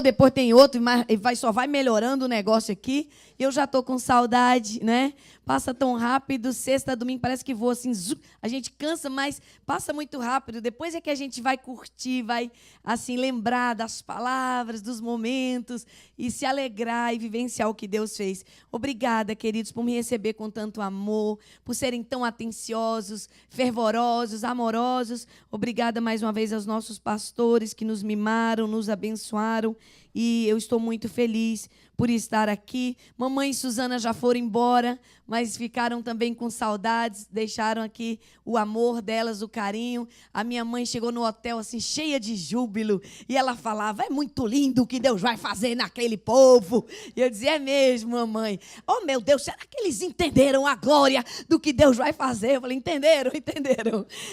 depois tem outro, mas só vai melhorando o negócio aqui. Eu já estou com saudade, né? Passa tão rápido, sexta, domingo, parece que voa assim. A gente cansa, mas passa muito rápido. Depois é que a gente vai curtir, vai assim lembrar das palavras, dos momentos e se alegrar e vivenciar o que Deus fez. Obrigada, queridos, por me receber com tanto amor, por serem tão atenciosos, fervorosos, amorosos. Obrigada mais uma vez aos nossos pastores que nos mimaram, nos abençoaram. E eu estou muito feliz por estar aqui. Mamãe e Suzana já foram embora, mas ficaram também com saudades, deixaram aqui o amor delas, o carinho. A minha mãe chegou no hotel assim, cheia de júbilo, e ela falava, é muito lindo o que Deus vai fazer naquele povo. E eu dizia, é mesmo, mamãe. Oh, meu Deus, será que eles entenderam a glória do que Deus vai fazer? Eu falei, entenderam.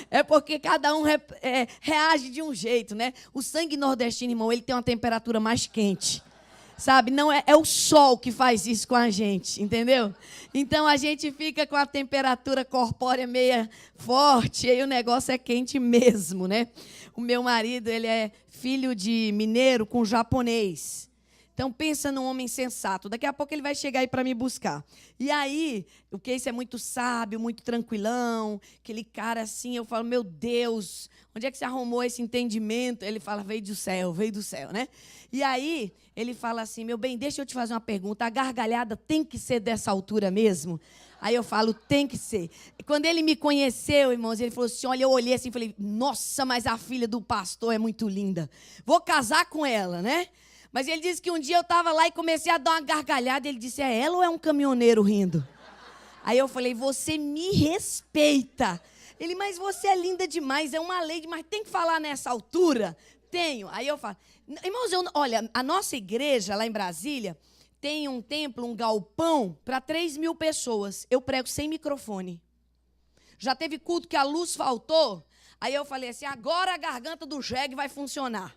É porque cada um reage de um jeito, né? O sangue nordestino, irmão, ele tem uma temperatura mais quente. Sabe, não é o sol que faz isso com a gente, entendeu? Então, a gente fica com a temperatura corpórea meia forte, e aí o negócio é quente mesmo, né? O meu marido, ele é filho de mineiro com japonês. Então, pensa num homem sensato. Daqui a pouco ele vai chegar aí para me buscar. E aí, o Casey é muito sábio, muito tranquilão, aquele cara assim, eu falo, meu Deus, onde é que você arrumou esse entendimento? Ele fala, veio do céu, né? E aí, ele fala assim, meu bem, deixa eu te fazer uma pergunta, a gargalhada tem que ser dessa altura mesmo? Aí eu falo, tem que ser. Quando ele me conheceu, irmãos, ele falou assim, olha, eu olhei assim e falei, nossa, mas a filha do pastor é muito linda. Vou casar com ela, né? Mas ele disse que um dia eu estava lá e comecei a dar uma gargalhada. Ele disse, é ela ou é um caminhoneiro rindo? Aí eu falei, você me respeita. Ele, mas você é linda demais, é uma lady, mas tem que falar nessa altura? Tenho. Aí eu falo, irmãos, olha, a nossa igreja lá em Brasília tem um templo, um galpão para 3.000 pessoas. Eu prego sem microfone. Já teve culto que a luz faltou. Aí eu falei assim, agora a garganta do jegue vai funcionar.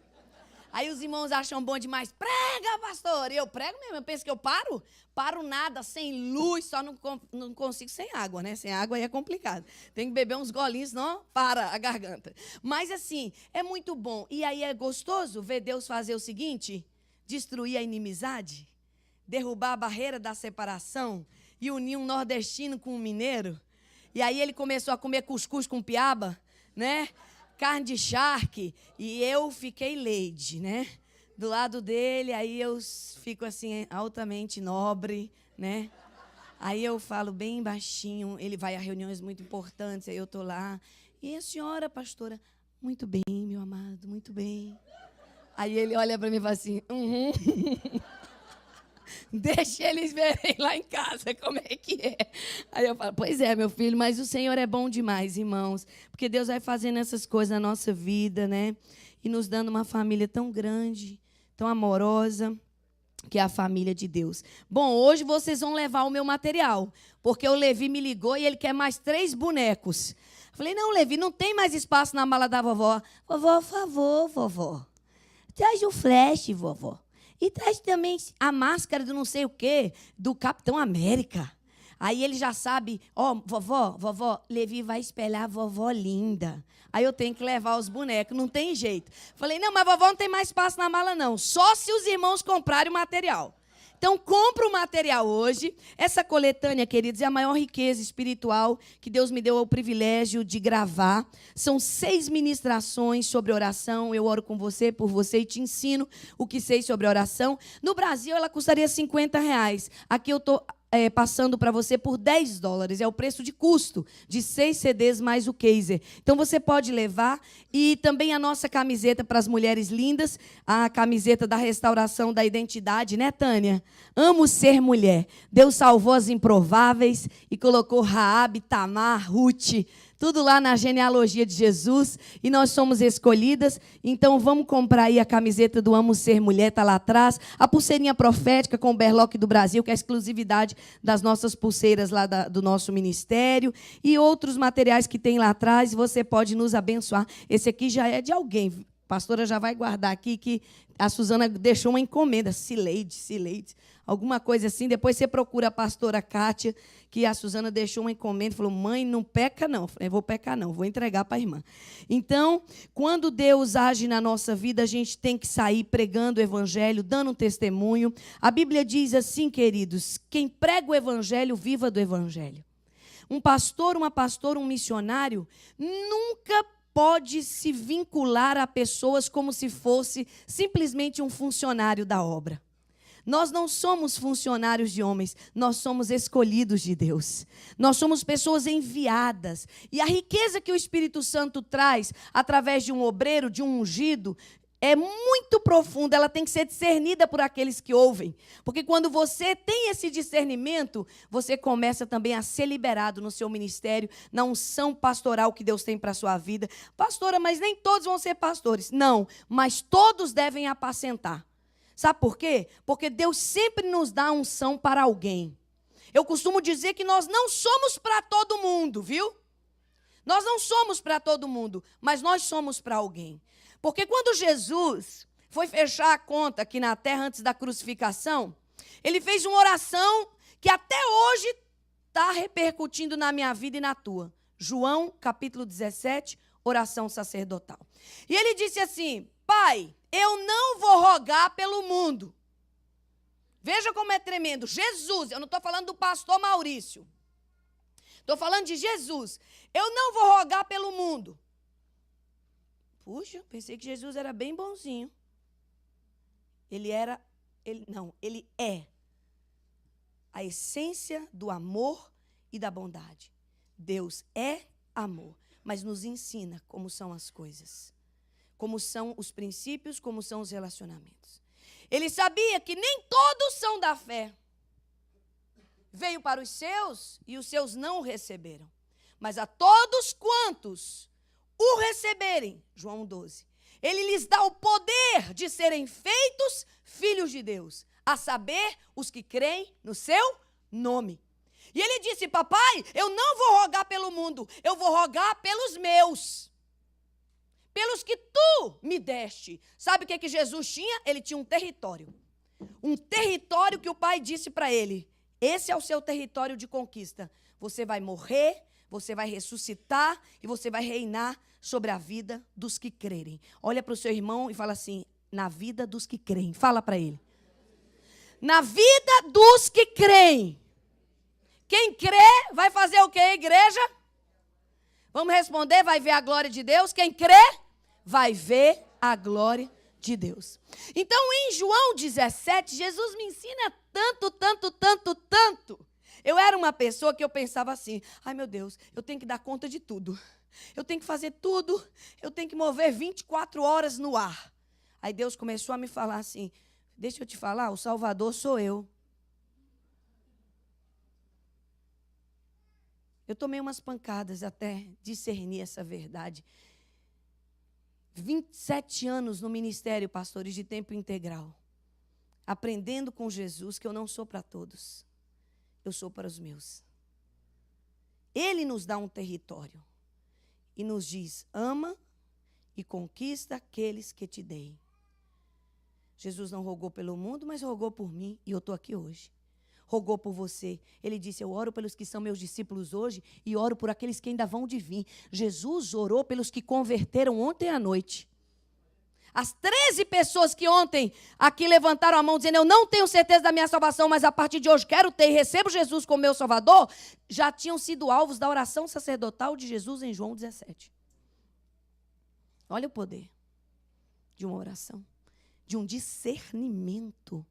Aí os irmãos acham bom demais. Prega, pastor. E eu prego mesmo. Eu penso que eu paro. Paro nada, sem luz. Só não consigo sem água, né? Sem água aí é complicado. Tem que beber uns golinhos, senão para a garganta. Mas assim, é muito bom. E aí é gostoso ver Deus fazer o seguinte. Destruir a inimizade. Derrubar a barreira da separação. E unir um nordestino com um mineiro. E aí ele começou a comer cuscuz com piaba, né? Carne de charque, e eu fiquei lady, né? Do lado dele, aí eu fico assim, altamente nobre, né? Aí eu falo bem baixinho, ele vai a reuniões muito importantes, aí eu tô lá. E a senhora, pastora? Muito bem, meu amado, muito bem. Aí ele olha para mim e fala assim, deixa eles verem lá em casa como é que é. Aí eu falo, pois é, meu filho, mas o Senhor é bom demais, irmãos. Porque Deus vai fazendo essas coisas na nossa vida, né? E nos dando uma família tão grande, tão amorosa, que é a família de Deus. Bom, hoje vocês vão levar o meu material, porque o Levi me ligou e ele quer mais 3 bonecos. Eu falei, não, Levi, não tem mais espaço na mala da vovó. Vovó, por favor, vovó. Traz o flash, vovó. E traz também a máscara do não sei o quê, do Capitão América. Aí ele já sabe, vovó, Levi vai espelhar a vovó linda. Aí eu tenho que levar os bonecos, não tem jeito. Falei, não, mas vovó não tem mais espaço na mala, não. Só se os irmãos comprarem o material. Então, compra o material hoje. Essa coletânea, queridos, é a maior riqueza espiritual que Deus me deu o privilégio de gravar. São 6 ministrações sobre oração. Eu oro com você, por você, e te ensino o que sei sobre oração. No Brasil, ela custaria R$50. Aqui eu estou passando para você por $10. É o preço de custo de 6 CDs mais o Kaiser. Então, você pode levar. E também a nossa camiseta para as mulheres lindas, a camiseta da restauração da identidade, né, Tânia? Amo ser mulher. Deus salvou as improváveis e colocou Raabe, Tamar, Ruth, tudo lá na genealogia de Jesus, e nós somos escolhidas. Então vamos comprar aí a camiseta do Amo Ser Mulher, está lá atrás, a pulseirinha profética com o berloque do Brasil, que é a exclusividade das nossas pulseiras lá do nosso ministério, e outros materiais que tem lá atrás. Você pode nos abençoar. Esse aqui já é de alguém. pastora já vai guardar aqui que a Suzana deixou uma encomenda, Cileide, alguma coisa assim. Depois você procura a pastora Kátia, que a Suzana deixou uma encomenda, falou, mãe, não peca não. Eu falei, vou pecar não, vou entregar para a irmã. Então, quando Deus age na nossa vida, a gente tem que sair pregando o evangelho, dando um testemunho. A Bíblia diz assim, queridos, quem prega o evangelho, viva do evangelho. Um pastor, uma pastora, um missionário, nunca pode se vincular a pessoas como se fosse simplesmente um funcionário da obra. Nós não somos funcionários de homens, nós somos escolhidos de Deus. Nós somos pessoas enviadas. E a riqueza que o Espírito Santo traz através de um obreiro, de um ungido, é muito profunda, ela tem que ser discernida por aqueles que ouvem. Porque quando você tem esse discernimento, você começa também a ser liberado no seu ministério, na unção pastoral que Deus tem para a sua vida. Pastora, mas nem todos vão ser pastores. Não, mas todos devem apacentar. Sabe por quê? Porque Deus sempre nos dá unção para alguém. Eu costumo dizer que nós não somos para todo mundo, viu? Nós não somos para todo mundo, mas nós somos para alguém. Porque quando Jesus foi fechar a conta aqui na terra antes da crucificação, ele fez uma oração que até hoje está repercutindo na minha vida e na tua. João, capítulo 17, oração sacerdotal. E ele disse assim, Pai, eu não vou rogar pelo mundo. Veja como é tremendo. Jesus, eu não estou falando do pastor Maurício. Estou falando de Jesus. Eu não vou rogar pelo mundo. Puxa, pensei que Jesus era bem bonzinho. Ele é a essência do amor e da bondade. Deus é amor, mas nos ensina como são as coisas, como são os princípios, como são os relacionamentos. Ele sabia que nem todos são da fé. Veio para os seus e os seus não o receberam. Mas a todos quantos o receberem, João 12, ele lhes dá o poder de serem feitos filhos de Deus, a saber, os que creem no seu nome. E ele disse, papai, eu não vou rogar pelo mundo, eu vou rogar pelos meus, pelos que tu me deste. Sabe o que Jesus tinha? Ele tinha um território que o pai disse para ele, esse é o seu território de conquista. Você vai morrer, você vai ressuscitar e você vai reinar sobre a vida dos que crerem. Olha para o seu irmão e fala assim, na vida dos que creem. Fala para ele. Na vida dos que creem. Quem crê vai fazer o quê, igreja? Vamos responder, vai ver a glória de Deus. Quem crê vai ver a glória de Deus. Então, em João 17, Jesus me ensina tanto. Eu era uma pessoa que eu pensava assim, ai meu Deus, eu tenho que dar conta de tudo. Eu tenho que fazer tudo, eu tenho que mover 24 horas no ar. Aí Deus começou a me falar assim, deixa eu te falar, o Salvador sou eu. Eu tomei umas pancadas até discernir essa verdade. 27 anos no ministério, pastores, de tempo integral. Aprendendo com Jesus que eu não sou para todos. Eu sou para os meus. Ele nos dá um território. E nos diz, ama e conquista aqueles que te dei. Jesus não rogou pelo mundo, mas rogou por mim. E eu estou aqui hoje. Rogou por você. Ele disse, eu oro pelos que são meus discípulos hoje e oro por aqueles que ainda vão de vir. Jesus orou pelos que converteram ontem à noite. As 13 pessoas que ontem aqui levantaram a mão dizendo, eu não tenho certeza da minha salvação, mas a partir de hoje quero ter e recebo Jesus como meu Salvador, já tinham sido alvos da oração sacerdotal de Jesus em João 17. Olha o poder de uma oração, de um discernimento.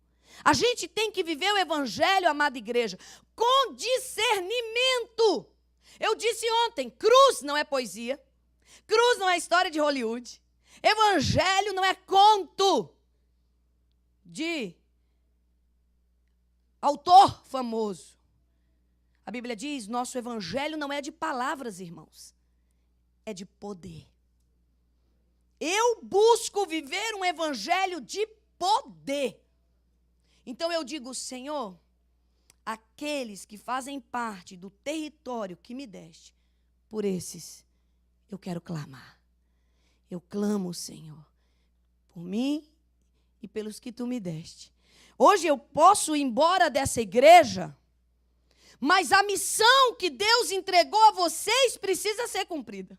A gente tem que viver o evangelho, amada igreja, com discernimento. Eu disse ontem, cruz não é poesia, cruz não é história de Hollywood. Evangelho não é conto de autor famoso. A Bíblia diz, nosso evangelho não é de palavras, irmãos. É de poder. Eu busco viver um evangelho de poder. Então eu digo, Senhor, aqueles que fazem parte do território que me deste, por esses eu quero clamar. Eu clamo, Senhor, por mim e pelos que tu me deste. Hoje eu posso ir embora dessa igreja, mas a missão que Deus entregou a vocês precisa ser cumprida.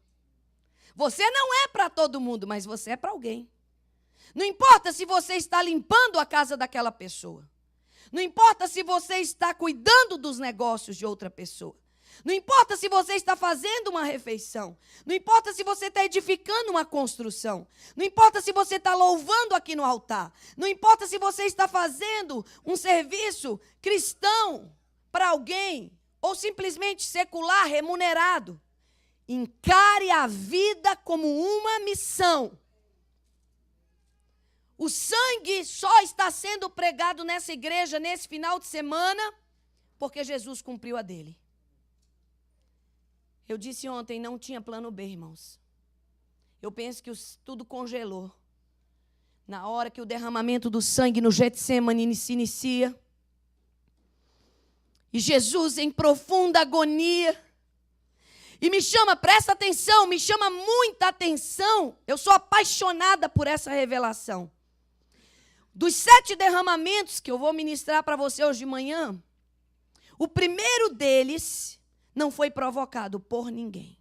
Você não é para todo mundo, mas você é para alguém. Não importa se você está limpando a casa daquela pessoa. Não importa se você está cuidando dos negócios de outra pessoa. Não importa se você está fazendo uma refeição. Não importa se você está edificando uma construção. Não importa se você está louvando aqui no altar. Não importa se você está fazendo um serviço cristão para alguém ou simplesmente secular, remunerado. Encare a vida como uma missão. O sangue só está sendo pregado nessa igreja nesse final de semana porque Jesus cumpriu a dele. Eu disse ontem, não tinha plano B, irmãos. Eu penso que tudo congelou. Na hora que o derramamento do sangue no Getsemane se inicia, e Jesus em profunda agonia, e me chama, presta atenção, me chama muita atenção. Eu sou apaixonada por essa revelação. Dos 7 derramamentos que eu vou ministrar para você hoje de manhã, o primeiro deles não foi provocado por ninguém.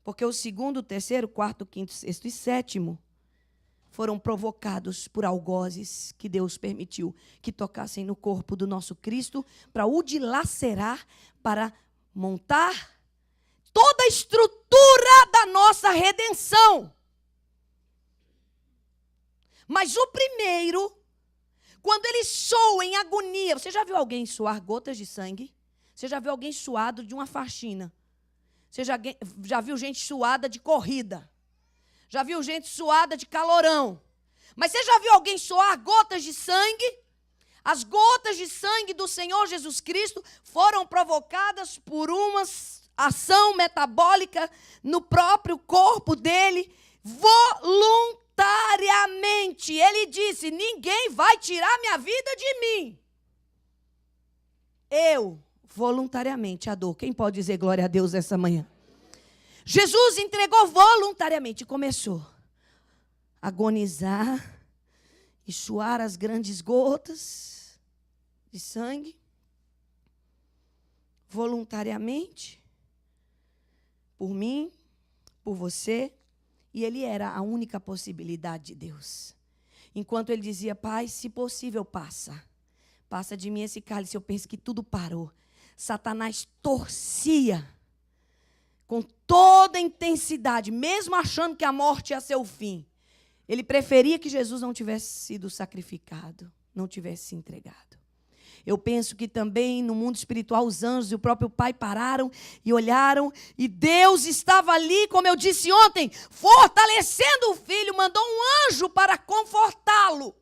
Porque o segundo, o terceiro, quarto, quinto, sexto e sétimo foram provocados por algozes que Deus permitiu que tocassem no corpo do nosso Cristo para o dilacerar, para montar toda a estrutura da nossa redenção. Mas o primeiro, quando ele soa em agonia, você já viu alguém suar gotas de sangue? Você já viu alguém suado de uma faxina? Você já viu gente suada de corrida? Já viu gente suada de calorão? Mas você já viu alguém suar gotas de sangue? As gotas de sangue do Senhor Jesus Cristo foram provocadas por uma ação metabólica no próprio corpo dele, voluntariamente. Ele disse, ninguém vai tirar minha vida de mim. Eu, voluntariamente, a dor. Quem pode dizer glória a Deus essa manhã? Jesus entregou voluntariamente e começou a agonizar e suar as grandes gotas de sangue, voluntariamente, por mim, por você, e ele era a única possibilidade de Deus. Enquanto ele dizia, Pai, se possível, passa de mim esse cálice, eu penso que tudo parou. Satanás torcia com toda a intensidade, mesmo achando que a morte ia ser o fim. Ele preferia que Jesus não tivesse sido sacrificado, não tivesse se entregado. Eu penso que também no mundo espiritual os anjos e o próprio Pai pararam e olharam, e Deus estava ali, como eu disse ontem, fortalecendo o filho, mandou um anjo para confortá-lo.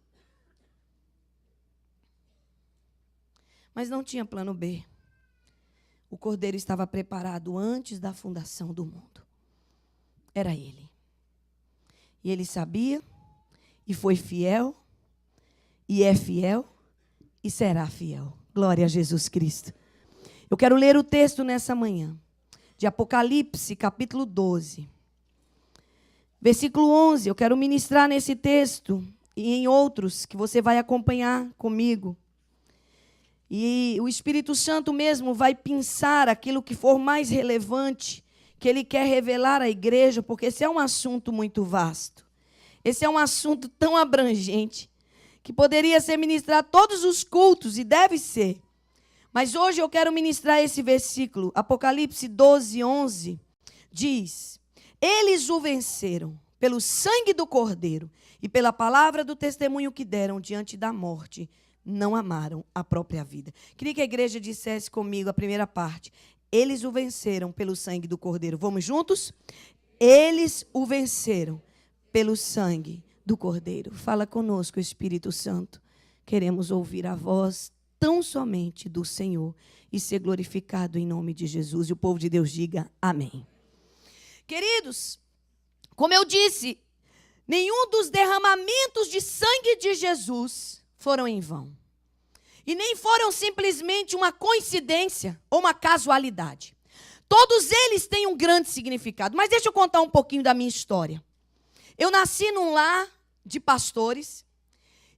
Mas não tinha plano B. O cordeiro estava preparado antes da fundação do mundo. Era ele. E ele sabia, e foi fiel, e é fiel, e será fiel. Glória a Jesus Cristo. Eu quero ler o texto nessa manhã, de Apocalipse, capítulo 12. Versículo 11, eu quero ministrar nesse texto, e em outros, que você vai acompanhar comigo. E o Espírito Santo mesmo vai pensar aquilo que for mais relevante, que ele quer revelar à igreja, porque esse é um assunto muito vasto. Esse é um assunto tão abrangente, que poderia ser ministrado todos os cultos, e deve ser. Mas hoje eu quero ministrar esse versículo. Apocalipse 12, 11, diz, eles o venceram pelo sangue do Cordeiro e pela palavra do testemunho que deram diante da morte, não amaram a própria vida. Queria que a igreja dissesse comigo a primeira parte. Eles o venceram pelo sangue do Cordeiro. Vamos juntos? Eles o venceram pelo sangue do Cordeiro. Fala conosco, Espírito Santo. Queremos ouvir a voz tão somente do Senhor e ser glorificado em nome de Jesus. E o povo de Deus diga amém. Queridos, como eu disse, nenhum dos derramamentos de sangue de Jesus foram em vão. E nem foram simplesmente uma coincidência ou uma casualidade. Todos eles têm um grande significado. Mas deixa eu contar um pouquinho da minha história. Eu nasci num lar de pastores.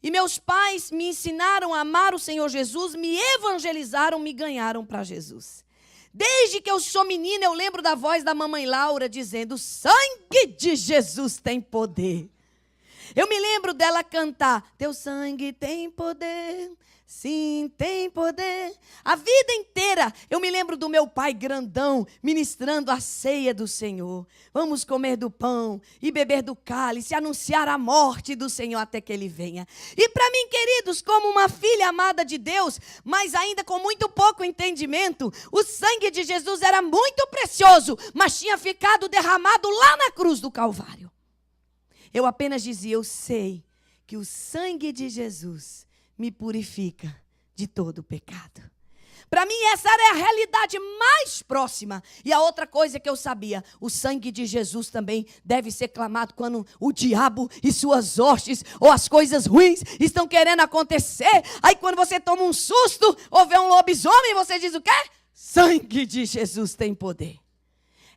E meus pais me ensinaram a amar o Senhor Jesus, me evangelizaram, me ganharam para Jesus. Desde que eu sou menina, eu lembro da voz da mamãe Laura dizendo: o sangue de Jesus tem poder. Eu me lembro dela cantar: teu sangue tem poder, sim, tem poder. A vida inteira eu me lembro do meu pai grandão ministrando a ceia do Senhor. Vamos comer do pão e beber do cálice, anunciar a morte do Senhor até que Ele venha. E para mim, queridos, como uma filha amada de Deus, mas ainda com muito pouco entendimento, o sangue de Jesus era muito precioso, mas tinha ficado derramado lá na cruz do Calvário. Eu apenas dizia: eu sei que o sangue de Jesus me purifica de todo o pecado. Para mim, essa era a realidade mais próxima. E a outra coisa que eu sabia: o sangue de Jesus também deve ser clamado quando o diabo e suas hostes, ou as coisas ruins, estão querendo acontecer. Aí quando você toma um susto, ou vê um lobisomem, você diz o quê? Sangue de Jesus tem poder.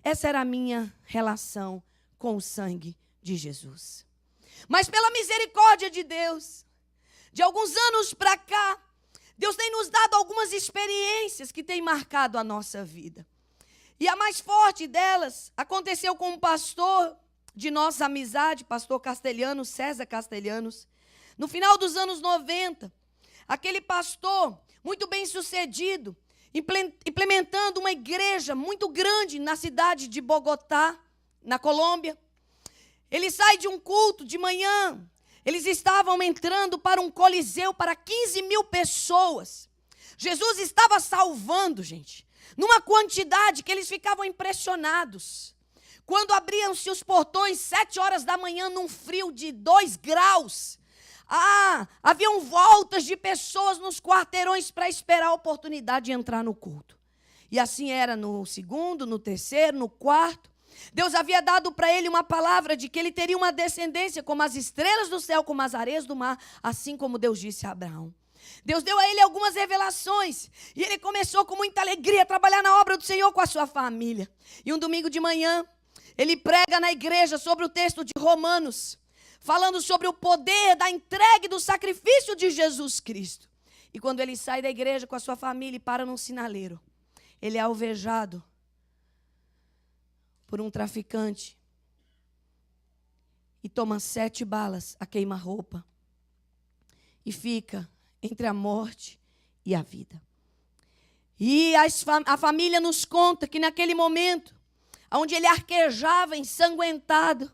Essa era a minha relação com o sangue de Jesus. Mas pela misericórdia de Deus, de alguns anos para cá, Deus tem nos dado algumas experiências que têm marcado a nossa vida. E a mais forte delas aconteceu com um pastor de nossa amizade, pastor Castelhanos, César Castelhanos. No final dos anos 90, aquele pastor, muito bem sucedido, implementando uma igreja muito grande na cidade de Bogotá, na Colômbia. Ele sai de um culto de manhã. Eles estavam entrando para um coliseu para 15 mil pessoas. Jesus estava salvando, gente, numa quantidade que eles ficavam impressionados. Quando abriam-se os portões, 7 horas da manhã, num frio de 2 graus, haviam voltas de pessoas nos quarteirões para esperar a oportunidade de entrar no culto. E assim era no segundo, no terceiro, no quarto. Deus havia dado para ele uma palavra de que ele teria uma descendência como as estrelas do céu, como as areias do mar, assim como Deus disse a Abraão. Deus deu a ele algumas revelações e ele começou com muita alegria a trabalhar na obra do Senhor com a sua família. E um domingo de manhã, ele prega na igreja sobre o texto de Romanos, falando sobre o poder da entrega e do sacrifício de Jesus Cristo. E quando ele sai da igreja com a sua família e para num sinaleiro, ele é alvejado por um traficante e toma 7 balas a queima-roupa e fica entre a morte e a vida. E a família nos conta que naquele momento, onde ele arquejava ensanguentado,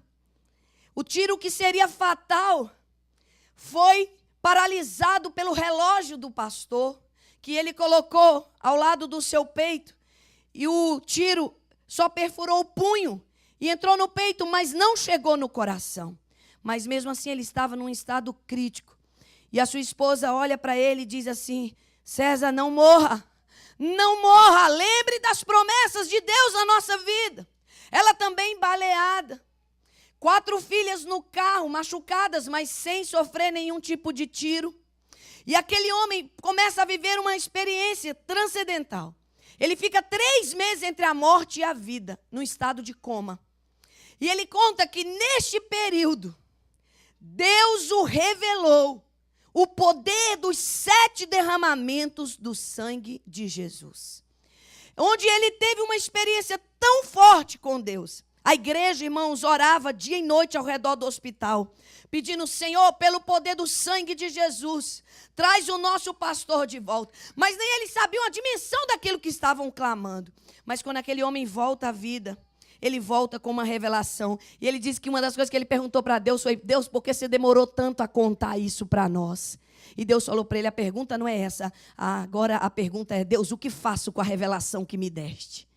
o tiro que seria fatal foi paralisado pelo relógio do pastor, que ele colocou ao lado do seu peito, e o tiro só perfurou o punho e entrou no peito, mas não chegou no coração. Mas mesmo assim ele estava num estado crítico. E a sua esposa olha para ele e diz assim: César, não morra, não morra, lembre das promessas de Deus na nossa vida. Ela também baleada. 4 filhas no carro, machucadas, mas sem sofrer nenhum tipo de tiro. E aquele homem começa a viver uma experiência transcendental. Ele fica 3 meses entre a morte e a vida, no estado de coma. E ele conta que neste período, Deus o revelou o poder dos 7 derramamentos do sangue de Jesus. Onde ele teve uma experiência tão forte com Deus. A igreja, irmãos, orava dia e noite ao redor do hospital, pedindo: Senhor, pelo poder do sangue de Jesus, traz o nosso pastor de volta. Mas nem eles sabiam a dimensão daquilo que estavam clamando. Mas quando aquele homem volta à vida, ele volta com uma revelação. E ele disse que uma das coisas que ele perguntou para Deus foi: Deus, por que você demorou tanto a contar isso para nós? E Deus falou para ele: a pergunta não é essa. Agora a pergunta é: Deus, o que faço com a revelação que me deste?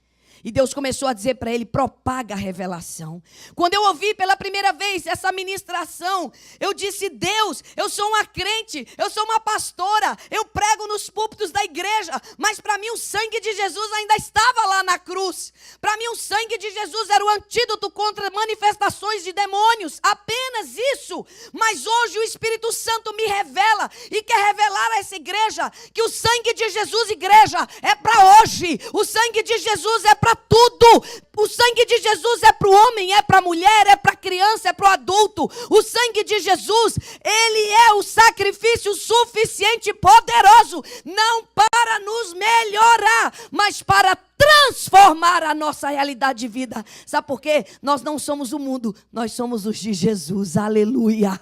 E Deus começou a dizer para ele: propaga a revelação. Quando eu ouvi pela primeira vez essa ministração, eu disse: Deus, eu sou uma crente, eu sou uma pastora, eu prego nos púlpitos da igreja, mas para mim o sangue de Jesus ainda estava lá na cruz. Para mim o sangue de Jesus era o antídoto contra manifestações de demônios, apenas isso. Mas hoje o Espírito Santo me revela e quer revelar a essa igreja que o sangue de Jesus, igreja, é para hoje. O sangue de Jesus é para para tudo. O sangue de Jesus é para o homem, é para a mulher, é para a criança, é para o adulto. O sangue de Jesus, ele é o sacrifício suficiente e poderoso, não para nos melhorar, mas para transformar a nossa realidade de vida. Sabe por quê? Nós não somos o mundo, nós somos os de Jesus. Aleluia.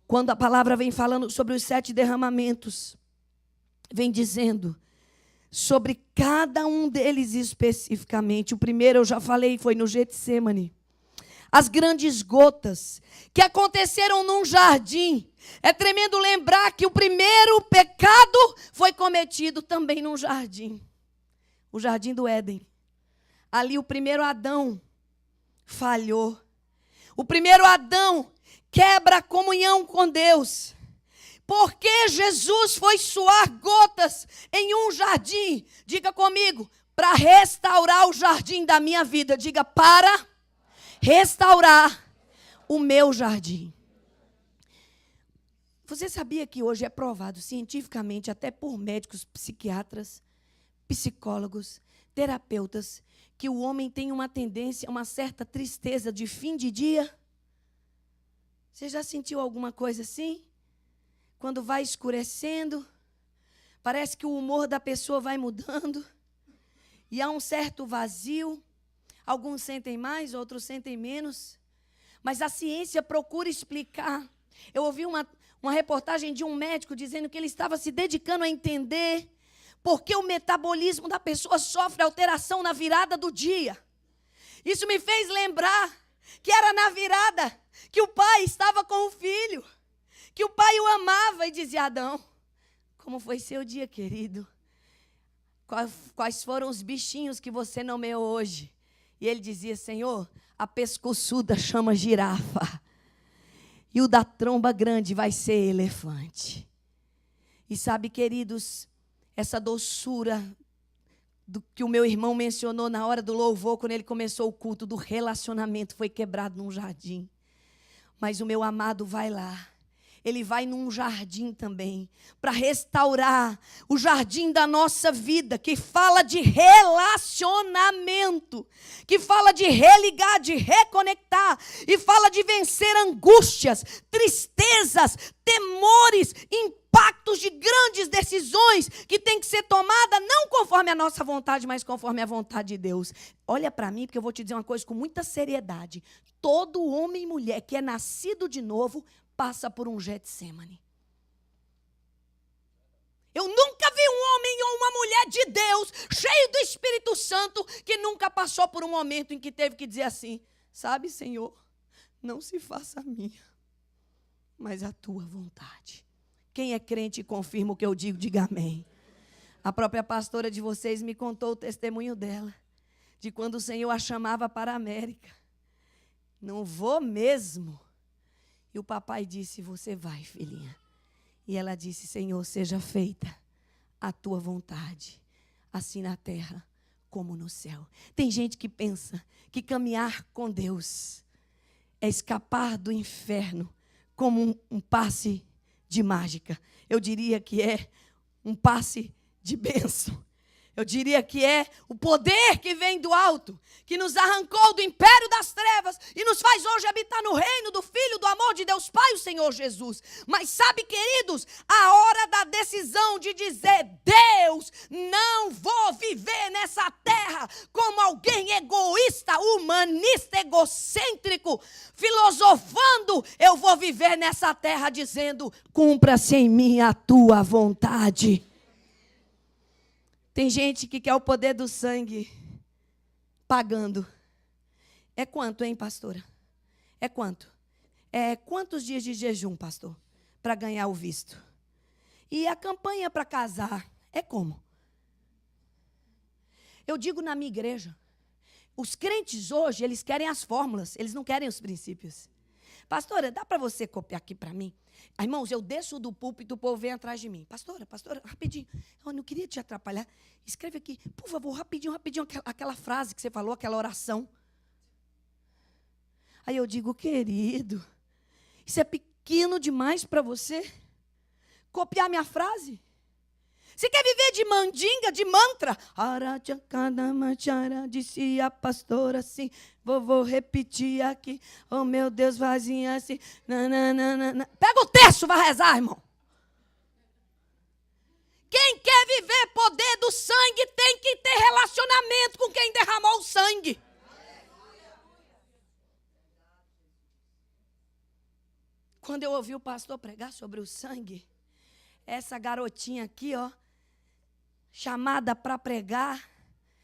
Quando a palavra vem falando sobre os 7 derramamentos, vem dizendo sobre cada um deles especificamente. O primeiro eu já falei, foi no Getsemane. As grandes gotas que aconteceram num jardim. É tremendo lembrar que o primeiro pecado foi cometido também num jardim. O jardim do Éden. Ali o primeiro Adão falhou. O primeiro Adão quebra a comunhão com Deus. Porque Jesus foi suar gotas em um jardim. Diga comigo, para restaurar o jardim da minha vida. Diga, para restaurar o meu jardim. Você sabia que hoje é provado cientificamente, até por médicos, psiquiatras, psicólogos, terapeutas, que o homem tem uma tendência, uma certa tristeza de fim de dia? Você já sentiu alguma coisa assim? Quando vai escurecendo, parece que o humor da pessoa vai mudando, e há um certo vazio. Alguns sentem mais, outros sentem menos, mas a ciência procura explicar. Eu ouvi uma reportagem de um médico dizendo que ele estava se dedicando a entender por que o metabolismo da pessoa sofre alteração na virada do dia. Isso me fez lembrar que era na virada que o pai estava com o filho, que o pai o amava e dizia: Adão, como foi seu dia, querido? Quais foram os bichinhos que você nomeou hoje? E ele dizia: Senhor, a pescoçuda chama girafa, e o da tromba grande vai ser elefante. E sabe, queridos, essa doçura do que o meu irmão mencionou na hora do louvor, quando ele começou o culto, do relacionamento, foi quebrado num jardim. Mas o meu amado vai lá. Ele vai num jardim também, para restaurar o jardim da nossa vida, que fala de relacionamento, que fala de religar, de reconectar, e fala de vencer angústias, tristezas, temores, impactos de grandes decisões que tem que ser tomada não conforme a nossa vontade, mas conforme a vontade de Deus. Olha para mim, porque eu vou te dizer uma coisa com muita seriedade. Todo homem e mulher que é nascido de novo passa por um Getsemane. Eu nunca vi um homem ou uma mulher de Deus, cheio do Espírito Santo, que nunca passou por um momento em que teve que dizer assim: sabe, Senhor, não se faça a minha, mas a tua vontade. Quem é crente e confirma o que eu digo, diga amém. A própria pastora de vocês me contou o testemunho dela, de quando o Senhor a chamava para a América. Não vou mesmo. E o papai disse: você vai, filhinha. E ela disse: Senhor, seja feita a tua vontade, assim na terra como no céu. Tem gente que pensa que caminhar com Deus é escapar do inferno como um passe de mágica. Eu diria que é um passe de bênção. Eu diria que é o poder que vem do alto, que nos arrancou do império das trevas e nos faz hoje habitar no reino do Filho do amor de Deus Pai, o Senhor Jesus. Mas sabe, queridos, a hora da decisão de dizer: Deus, não vou viver nessa terra como alguém egoísta, humanista, egocêntrico, filosofando. Eu vou viver nessa terra dizendo: cumpra-se em mim a tua vontade. Tem gente que quer o poder do sangue pagando. É quanto, hein, pastora? É quanto? É quantos dias de jejum, pastor, para ganhar o visto? E a campanha para casar, é como? Eu digo na minha igreja, os crentes hoje, eles querem as fórmulas, eles não querem os princípios. Pastora, dá para você copiar aqui para mim? Irmãos, eu desço do púlpito, o povo vem atrás de mim. Pastora, rapidinho. Eu não queria te atrapalhar. Escreve aqui, por favor, rapidinho, aquela frase que você falou, aquela oração. Aí eu digo: querido, isso é pequeno demais para você? Copiar minha frase? Você quer viver de mandinga, de mantra? Disse a pastora assim, vou repetir aqui. Oh, meu Deus, vazinha assim. Nananana. Pega o texto, vai rezar, irmão. Quem quer viver poder do sangue tem que ter relacionamento com quem derramou o sangue. Quando eu ouvi o pastor pregar sobre o sangue, essa garotinha aqui, ó, chamada para pregar,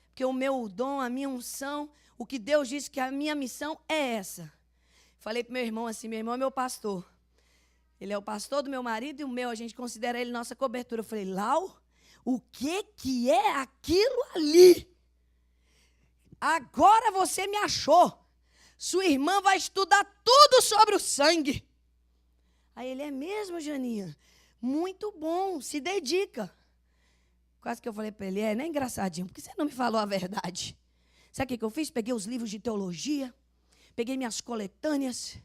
porque o meu dom, a minha unção, o que Deus disse que a minha missão é essa. Falei para meu irmão assim, meu irmão é meu pastor. Ele é o pastor do meu marido e o meu, a gente considera ele nossa cobertura. Eu falei, Lau, o que é aquilo ali? Agora você me achou. Sua irmã vai estudar tudo sobre o sangue. Aí ele, é mesmo, Janinha? Muito bom, se dedica. Quase que eu falei para ele, não é engraçadinho, por que você não me falou a verdade? Sabe o que eu fiz? Peguei os livros de teologia, peguei minhas coletâneas,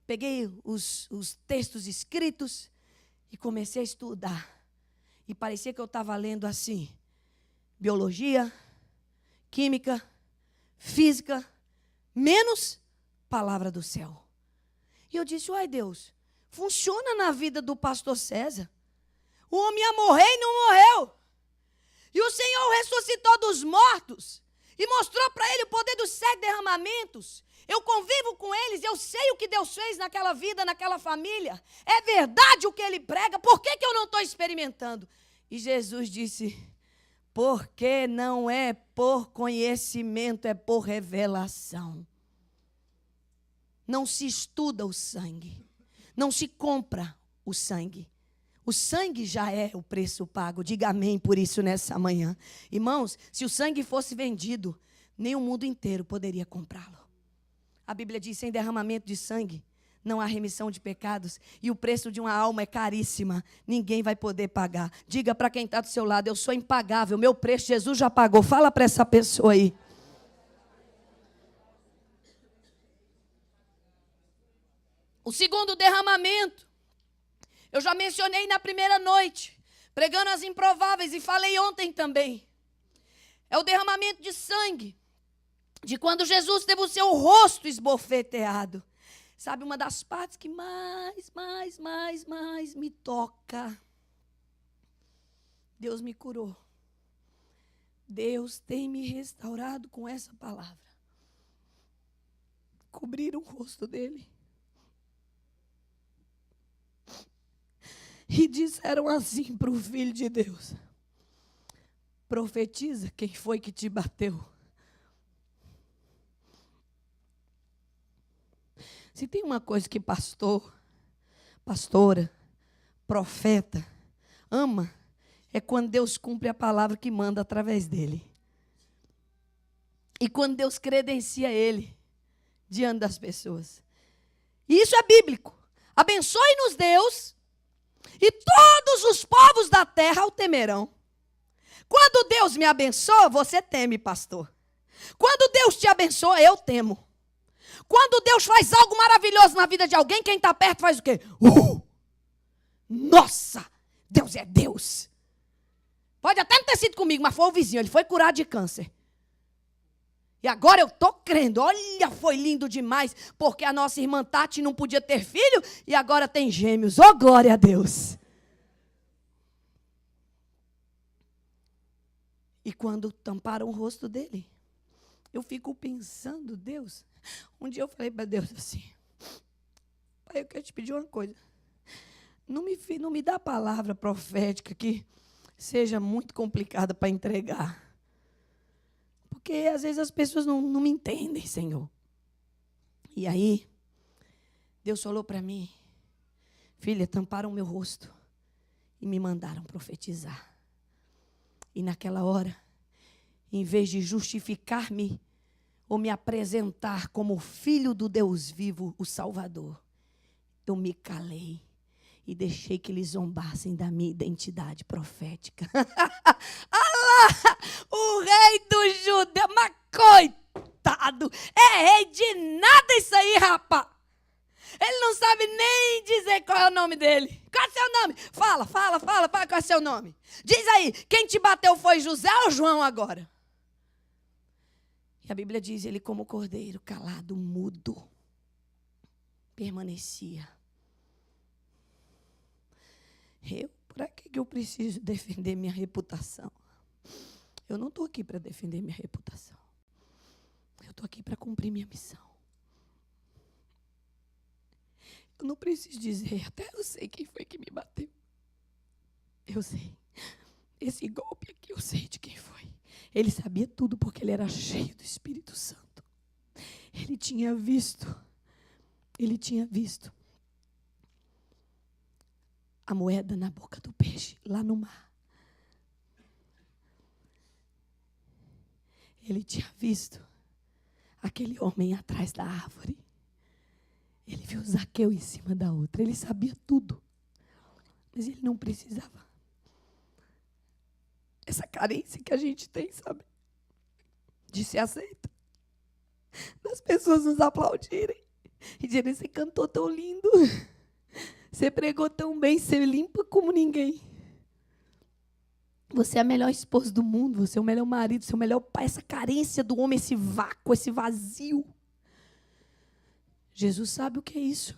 peguei os textos escritos e comecei a estudar. E parecia que eu estava lendo assim, biologia, química, física, menos palavra do céu. E eu disse, uai Deus, funciona na vida do pastor César. O homem ia morrer e não morreu. E o Senhor ressuscitou dos mortos e mostrou para ele o poder dos 7 derramamentos. Eu convivo com eles, eu sei o que Deus fez naquela vida, naquela família. É verdade o que ele prega, por que eu não estou experimentando? E Jesus disse, porque não é por conhecimento, é por revelação. Não se estuda o sangue, não se compra o sangue. O sangue já é o preço pago. Diga amém por isso nessa manhã. Irmãos, se o sangue fosse vendido, nem o mundo inteiro poderia comprá-lo. A Bíblia diz, sem derramamento de sangue, não há remissão de pecados. E o preço de uma alma é caríssima. Ninguém vai poder pagar. Diga para quem está do seu lado, eu sou impagável. Meu preço Jesus já pagou. Fala para essa pessoa aí. O segundo derramamento, eu já mencionei na primeira noite, pregando as improváveis, e falei ontem também. É o derramamento de sangue, de quando Jesus teve o seu rosto esbofeteado. Sabe, uma das partes que mais me toca. Deus me curou. Deus tem me restaurado com essa palavra. Cobriram o rosto dele. E disseram assim para o Filho de Deus, profetiza quem foi que te bateu. Se tem uma coisa que pastor, pastora, profeta ama, é quando Deus cumpre a palavra que manda através dele. E quando Deus credencia ele diante das pessoas. E isso é bíblico. Abençoe-nos Deus, e todos os povos da terra o temerão. Quando Deus me abençoa, você teme, pastor. Quando Deus te abençoa, eu temo. Quando Deus faz algo maravilhoso na vida de alguém, quem está perto faz o quê? Nossa, Deus é Deus. Pode até não ter sido comigo, mas foi o vizinho, ele foi curado de câncer. E agora eu estou crendo, olha, foi lindo demais, porque a nossa irmã Tati não podia ter filho e agora tem gêmeos. Oh, glória a Deus. E quando tamparam o rosto dele, eu fico pensando, Deus, um dia eu falei para Deus assim, pai, eu quero te pedir uma coisa, não me dá palavra profética que seja muito complicada para entregar. Porque às vezes as pessoas não me entendem, Senhor. E aí, Deus falou para mim, filha, tamparam o meu rosto e me mandaram profetizar. E naquela hora, em vez de justificar-me ou me apresentar como filho do Deus vivo, o Salvador, eu me calei e deixei que eles zombassem da minha identidade profética. Allah, o rei do judeu, mas coitado, é rei de nada isso aí, rapaz. Ele não sabe nem dizer qual é o nome dele. Qual é o seu nome? Fala qual é o seu nome. Diz aí, quem te bateu foi José ou João agora? E a Bíblia diz, ele como cordeiro, calado, mudo, permanecia. Para que eu preciso defender minha reputação? Eu não estou aqui para defender minha reputação. Eu estou aqui para cumprir minha missão. Eu não preciso dizer, até eu sei quem foi que me bateu. Eu sei. Esse golpe aqui, eu sei de quem foi. Ele sabia tudo porque ele era cheio do Espírito Santo. Ele tinha visto a moeda na boca do peixe, lá no mar. Ele tinha visto aquele homem atrás da árvore. Ele viu Zaqueu em cima da outra. Ele sabia tudo. Mas ele não precisava. Essa carência que a gente tem, sabe? De ser aceita. Das pessoas nos aplaudirem. E dizerem, você cantou tão lindo. Você pregou tão bem. Você limpa como ninguém. Você é a melhor esposa do mundo. Você é o melhor marido. Você é o melhor pai. Essa carência do homem, esse vácuo, esse vazio. Jesus sabe o que é isso.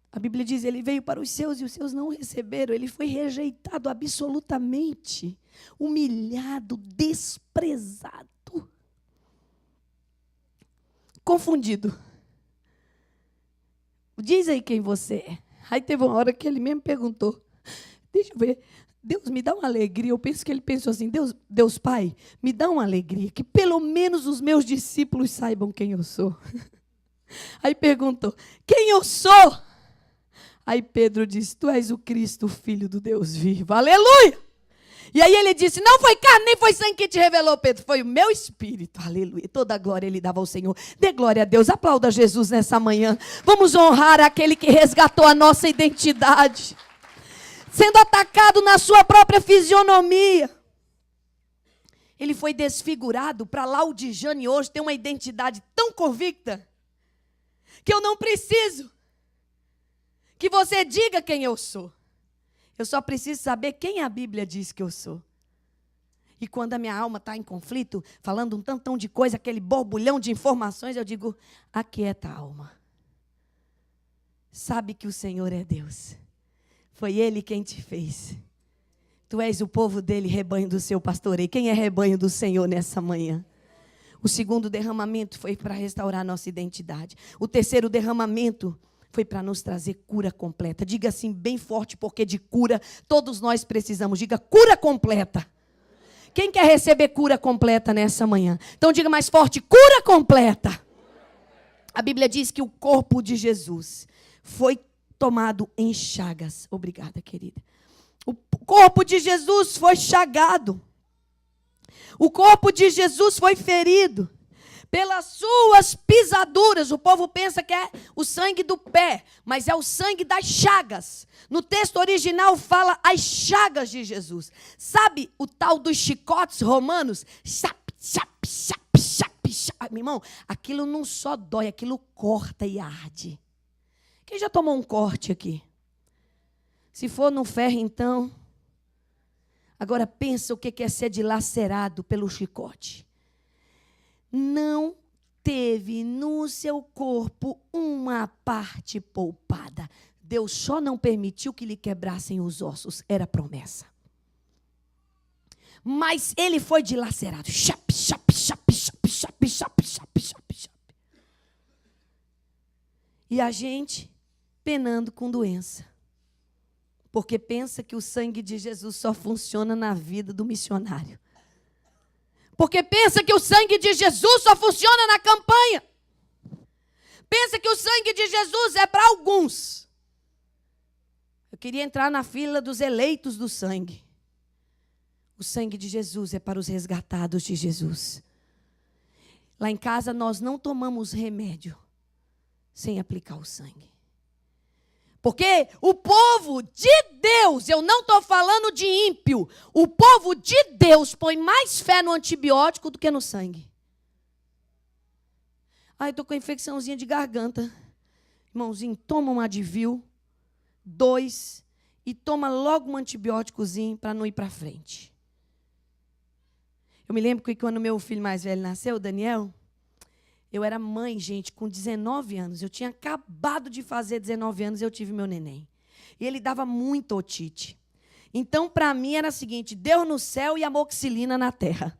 A Bíblia diz, ele veio para os seus e os seus não o receberam. Ele foi rejeitado absolutamente, humilhado, desprezado, confundido. Diz aí quem você é. Aí teve uma hora que ele mesmo perguntou, deixa eu ver, Deus me dá uma alegria. Eu penso que ele pensou assim, Deus Pai, me dá uma alegria, que pelo menos os meus discípulos saibam quem eu sou. Aí perguntou, quem eu sou? Aí Pedro disse, tu és o Cristo, o Filho do Deus vivo. Aleluia! E aí ele disse, não foi carne, nem foi sangue que te revelou, Pedro. Foi o meu Espírito. Aleluia. Toda a glória ele dava ao Senhor. Dê glória a Deus. Aplauda Jesus nessa manhã. Vamos honrar aquele que resgatou a nossa identidade. Sendo atacado na sua própria fisionomia. Ele foi desfigurado para Laudijane hoje ter uma identidade tão convicta que eu não preciso que você diga quem eu sou. Eu só preciso saber quem a Bíblia diz que eu sou. E quando a minha alma está em conflito, falando um tantão de coisa, aquele borbulhão de informações, eu digo, aquieta a alma. Sabe que o Senhor é Deus. Foi Ele quem te fez. Tu és o povo dele, rebanho do seu pastoreio. Quem é rebanho do Senhor nessa manhã? O segundo derramamento foi para restaurar a nossa identidade. O terceiro derramamento foi para nos trazer cura completa. Diga assim bem forte, porque de cura todos nós precisamos. Diga cura completa. Quem quer receber cura completa nessa manhã? Então diga mais forte, cura completa. A Bíblia diz que o corpo de Jesus foi tomado em chagas. Obrigada, querida. O corpo de Jesus foi chagado. O corpo de Jesus foi ferido. Pelas suas pisaduras, o povo pensa que é o sangue do pé, mas é o sangue das chagas. No texto original fala as chagas de Jesus. Sabe o tal dos chicotes romanos? Chap, chap, chap, chap, chap. Meu irmão, aquilo não só dói, aquilo corta e arde. Quem já tomou um corte aqui? Se for no ferro, então. Agora pensa o que é ser dilacerado pelo chicote. Não teve no seu corpo uma parte poupada. Deus só não permitiu que lhe quebrassem os ossos. Era promessa. Mas ele foi dilacerado. Chap, chap, chap, chap, chap, chap, chap, chap, chap. E a gente penando com doença. Porque pensa que o sangue de Jesus só funciona na vida do missionário. Porque pensa que o sangue de Jesus só funciona na campanha. Pensa que o sangue de Jesus é para alguns. Eu queria entrar na fila dos eleitos do sangue. O sangue de Jesus é para os resgatados de Jesus. Lá em casa nós não tomamos remédio sem aplicar o sangue. Porque o povo de Deus, eu não estou falando de ímpio, o povo de Deus põe mais fé no antibiótico do que no sangue. Ai, estou com infecçãozinha de garganta. Irmãozinho, toma um Advil, 2, e toma logo um antibióticozinho para não ir para frente. Eu me lembro que quando meu filho mais velho nasceu, o Daniel, eu era mãe, gente, com 19 anos. Eu tinha acabado de fazer 19 anos e eu tive meu neném. E ele dava muita otite. Então, para mim, era o seguinte, Deus no céu e amoxicilina na terra.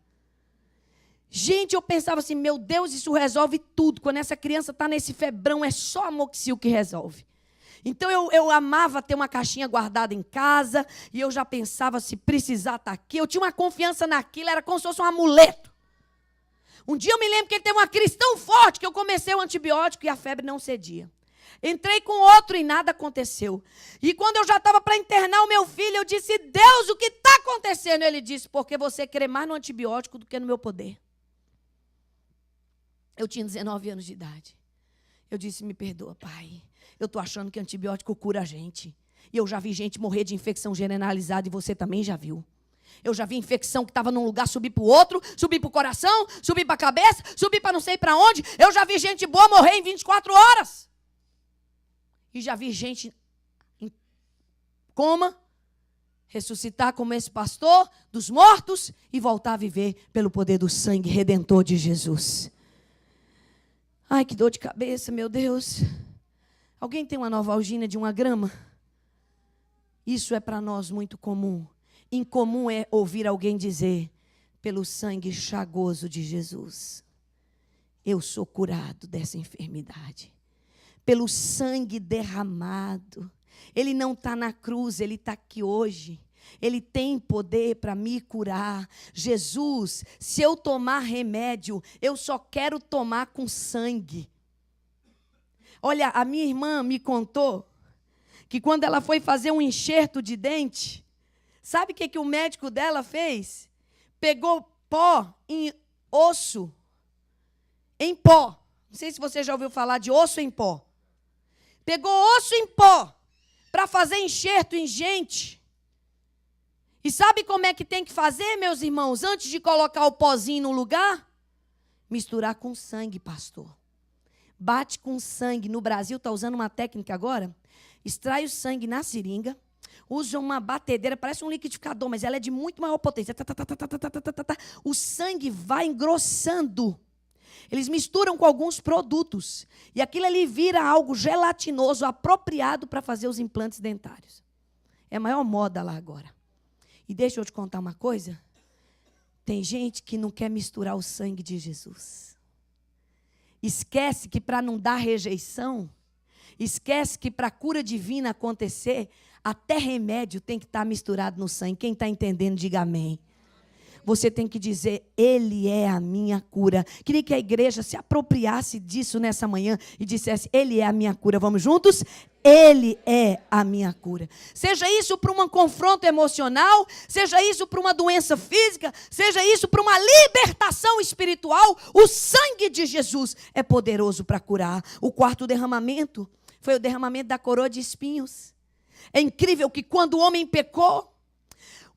Gente, eu pensava assim, meu Deus, isso resolve tudo. Quando essa criança está nesse febrão, é só amoxil que resolve. Então, eu amava ter uma caixinha guardada em casa, e eu já pensava, se precisar estar aqui. Eu tinha uma confiança naquilo, era como se fosse um amuleto. Um dia eu me lembro que ele teve uma crise tão forte que eu comecei o antibiótico e a febre não cedia. Entrei com outro e nada aconteceu. E quando eu já estava para internar o meu filho, eu disse, Deus, o que está acontecendo? Ele disse, porque você crê mais no antibiótico do que no meu poder. Eu tinha 19 anos de idade. Eu disse, me perdoa, pai. Eu estou achando que antibiótico cura a gente. E eu já vi gente morrer de infecção generalizada e você também já viu. Eu já vi infecção que estava num lugar subir para o outro, subir para o coração, subir para a cabeça, subir para não sei para onde. Eu já vi gente boa morrer em 24 horas. E já vi gente em coma, ressuscitar como esse pastor dos mortos e voltar a viver pelo poder do sangue redentor de Jesus. Ai, que dor de cabeça, meu Deus. Alguém tem uma novalgina de 1 grama? Isso é para nós muito comum. Incomum é ouvir alguém dizer, pelo sangue chagoso de Jesus, eu sou curado dessa enfermidade. Pelo sangue derramado. Ele não está na cruz, ele está aqui hoje. Ele tem poder para me curar. Jesus, se eu tomar remédio, eu só quero tomar com sangue. Olha, a minha irmã me contou que quando ela foi fazer um enxerto de dente, sabe o que o médico dela fez? Pegou pó em osso, em pó. Não sei se você já ouviu falar de osso em pó. Pegou osso em pó para fazer enxerto em gente. E sabe como é que tem que fazer, meus irmãos, antes de colocar o pozinho no lugar? Misturar com sangue, pastor. Bate com sangue. No Brasil está usando uma técnica agora. Extrai o sangue na seringa. Usa uma batedeira, parece um liquidificador, mas ela é de muito maior potência. O sangue vai engrossando. Eles misturam com alguns produtos. E aquilo ali vira algo gelatinoso, apropriado para fazer os implantes dentários. É a maior moda lá agora. E deixa eu te contar uma coisa. Tem gente que não quer misturar o sangue de Jesus. Esquece que para não dar rejeição, esquece que para a cura divina acontecer, até remédio tem que estar misturado no sangue. Quem está entendendo, diga amém. Você tem que dizer, Ele é a minha cura. Queria que a igreja se apropriasse disso nessa manhã e dissesse, Ele é a minha cura. Vamos juntos? Ele é a minha cura. Seja isso para um confronto emocional, seja isso para uma doença física, seja isso para uma libertação espiritual, o sangue de Jesus é poderoso para curar. O quarto derramamento foi o derramamento da coroa de espinhos. É incrível que quando o homem pecou,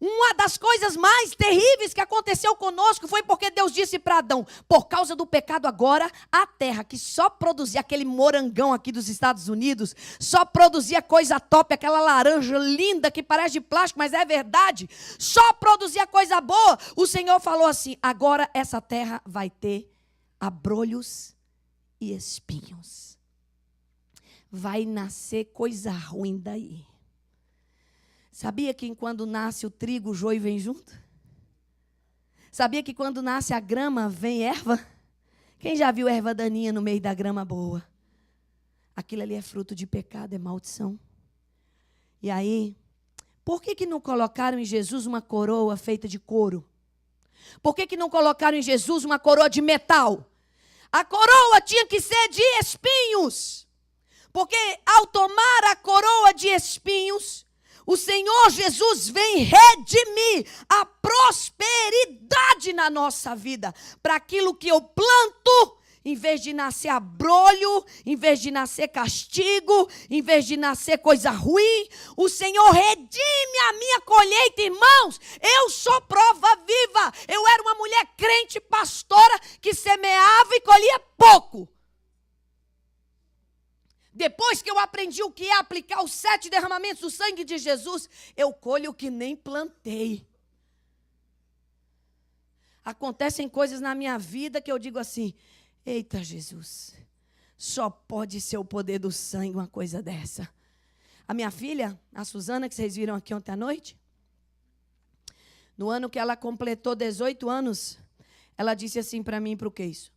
uma das coisas mais terríveis que aconteceu conosco foi porque Deus disse para Adão, por causa do pecado agora, a terra que só produzia aquele morangão aqui dos Estados Unidos, só produzia coisa top, aquela laranja linda que parece de plástico, mas é verdade, só produzia coisa boa. O Senhor falou assim, agora essa terra vai ter abrolhos e espinhos. Vai nascer coisa ruim daí. Sabia que quando nasce o trigo, o joio vem junto? Sabia que quando nasce a grama, vem erva? Quem já viu erva daninha no meio da grama boa? Aquilo ali é fruto de pecado, é maldição. E aí, por que não colocaram em Jesus uma coroa feita de couro? Por que não colocaram em Jesus uma coroa de metal? A coroa tinha que ser de espinhos. Porque ao tomar a coroa de espinhos, o Senhor Jesus vem redimir a prosperidade na nossa vida. Para aquilo que eu planto, em vez de nascer abrolho, em vez de nascer castigo, em vez de nascer coisa ruim, o Senhor redime a minha colheita, irmãos. Eu sou prova viva. Eu era uma mulher crente, pastora, que semeava e colhia pouco. Depois que eu aprendi o que é aplicar os 7 derramamentos do sangue de Jesus, eu colho o que nem plantei. Acontecem coisas na minha vida que eu digo assim, eita Jesus, só pode ser o poder do sangue uma coisa dessa. A minha filha, a Suzana, que vocês viram aqui ontem à noite, no ano que ela completou 18 anos, ela disse assim para mim, para o que isso?